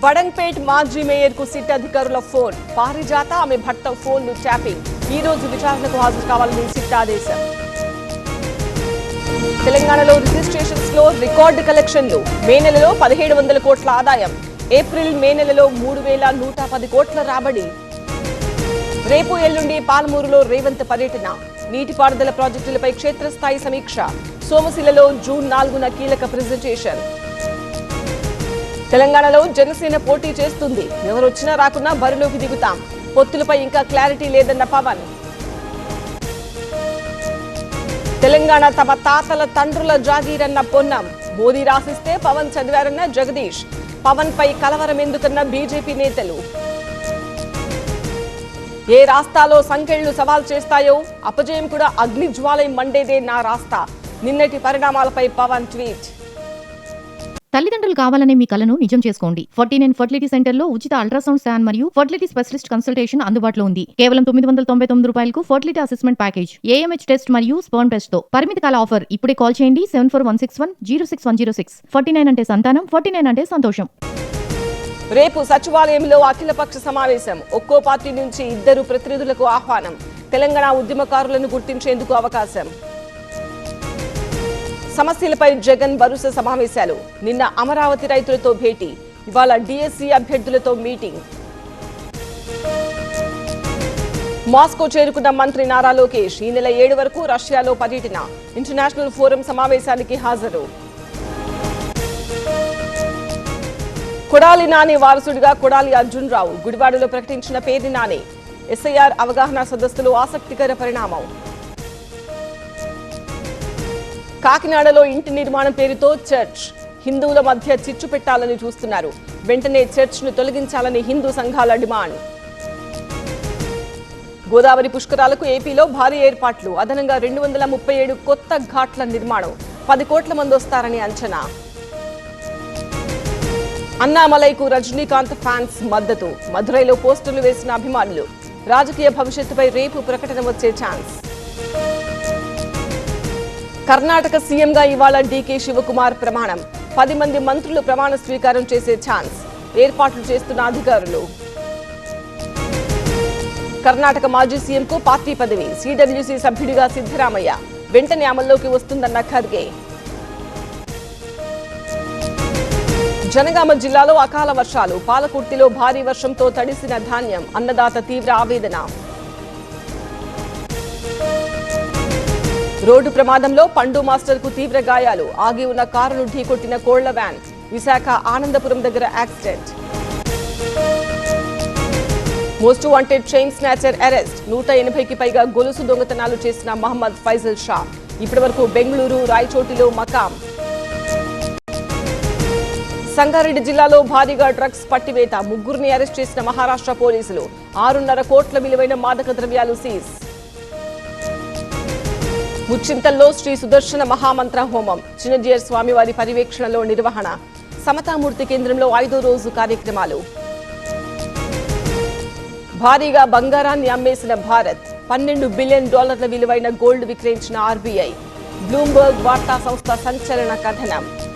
వడంపేట్ మాజీ మేయర్ కు సిట్ అధికారుల ఫోన్. పారిజాత ఆమె భర్త ఫోన్లు ట్యాపింగ్. ఈ రోజు విచారణకు హాజరు కావాలని సిట్ ఆదేశం. తెలంగాణలో రిజిస్ట్రేషన్స్ లో రికార్డు కలెక్షన్లు. మే నెలలో 1700 కోట్ల ఆదాయం. ఏప్రిల్ మే నెలలో 3110 కోట్ల రాబడి. రేపు ఎల్లుండి పాలమూరులో రేవంత్ పర్యటన. నీటిపారుదల ప్రాజెక్టులపై క్షేత్రస్థాయి సమీక్ష. సోమశిలలో జూన్ 4న కీలక ప్రెజెంటేషన్. తెలంగాణలో జనసేన పోటీ చేస్తుంది. ఎవరొచ్చినా రాకున్నా బరిలోకి దిగుతాం. పొత్తులపై ఇంకా క్లారిటీ లేదన్న పవన్. తెలంగాణ తమ తాతల తండ్రుల జాగీరన్న పొన్నం. మోదీ రాసిస్తే పవన్ చదివారన్న జగదీష్. పవన్ పై కలవరం ఎందుకన్న బీజేపీ నేతలు. ఏ రాస్తాలో సంఖ్యలు సవాల్ చేస్తాయో అపజయం కూడా అగ్నిజ్వాలై మండేదే నా రాస్తా. నిన్నటి పరిణామాలపై పవన్ ట్వీట్. తల్లిదండ్రులు కావాలనే మీ కలను నిజం చేసుకోండి. 49 ఫర్టిలిటీ సెంటర్ లో ఉచిత అల్ట్రాసౌండ్ స్కాన్ మరియు ఫర్టిలిటీ స్పెషలిస్ట్ కన్సల్టేషన్ అందుబాటులో ఉంది. కేవలం 999 రూపాయలకు fertility assessment package, AMH test మరియు స్పర్మ్ టెస్ట్ తో. పరిమిత కాల ఆఫర్. ఇప్పుడే కాల్ చేయండి 7416106106. 49 అంటే సంతానం, 49 అంటే సంతోషం. రేపు సచివాలయంలో అఖిలపక్ష సమావేశం. ఒక్కో పార్టీ నుంచి 2 ప్రతినిధులకు ఆహ్వానం. తెలంగాణ ఉద్యమకారులను గుర్తించేందుకు అవకాశం. సమస్యలపై జగన్ వరుస సమావేశాలు. నిన్న అమరావతి రైతులతో భేటీ. ఇవాళ డిఎస్సి అభ్యర్థులతో మీటింగ్. మాస్కో చేరుకున్న మంత్రి నారా లోకేష్. ఈ నెల 7 వరకు రష్యాలో పర్యటన. ఇంటర్నేషనల్ ఫోరం సమావేశానికి హాజరు. కొడాలి నాని వారసుడిగా కొడాలి అర్జున్ రావు. గుడివాడలో ప్రకటించిన పేరు నాని. SIR అవగాహన సదస్సులో ఆసక్తికర పరిణామం. కాకినాడలో ఇంటి నిర్మాణం పేరుతో చర్చ్. హిందువుల మధ్య చిచ్చు పెట్టాలని చూస్తున్నారు. వెంటనే చర్చ్ ను తొలగించాలని హిందూ సంఘాల డిమాండ్. గోదావరి పుష్కరాలకు ఏపీలో భారీ ఏర్పాట్లు. అదనంగా 237 కొత్త ఘాట్ల నిర్మాణం. 10 కోట్ల మంది వస్తారని అంచనా. అన్నామలైకు రజనీకాంత్ ఫ్యాన్స్ మద్దతు. మదురైలో పోస్టర్లు వేసిన అభిమానులు. రాజకీయ భవిష్యత్తుపై రేపు ప్రకటన వచ్చే ఛాన్స్. కర్ణాటక సీఎంగా ఇవాళ DK శివకుమార్ ప్రమాణం. 10 మంది మంత్రులు ప్రమాణ స్వీకారం చేసే ఛాన్స్. ఏర్పాట్లు చేస్తున్న అధికారులు. కర్ణాటక మాజీ సీఎంకు పార్టీ పదవి. CWC సభ్యుడిగా సిద్ధరామయ్య. వెంటనే అమల్లోకి వస్తుందన్న ఖర్గే. జనగామ జిల్లాలో అకాల వర్షాలు. పాలకుర్తిలో భారీ వర్షంతో తడిసిన ధాన్యం. అన్నదాత తీవ్ర ఆవేదన. రోడ్డు ప్రమాదంలో పండు మాస్టర్ కు తీవ్ర గాయాలు. ఆగి ఉన్న కారును ఢీకొట్టిన కోళ్ల వ్యాన్. విశాఖ ఆనందపురం దగ్గర accident. Most wanted chain snatcher arrest. 180కి పైగా గొలుసు దొంగతనాలు చేసిన మహమ్మద్ ఫైజల్ షా. ఇప్పటివరకు బెంగళూరు, రాయచోటిలో మకాం. సంగారెడ్డి జిల్లాలో భారీగా డ్రగ్స్ పట్టివేత. 3గురిని అరెస్ట్ చేసిన మహారాష్ట్ర పోలీసులు. 6.5 కోట్ల విలువైన మాదక ద్రవ్యాలు సీజ్. ముచ్చింతల్లో శ్రీ సుదర్శన మహామంత్ర హోమం. చిన్నజీయర్ స్వామివారి పర్యవేక్షణలో నిర్వహణ. సమతామూర్తి కేంద్రంలో 5వ రోజు కార్యక్రమాలు. భారీగా బంగారాన్ని అమ్మేసిన భారత్. $12 బిలియన్ విలువైన గోల్డ్ విక్రయించిన RBI. బ్లూంబర్గ్ వార్తా సంస్థ సంచలన కథనం.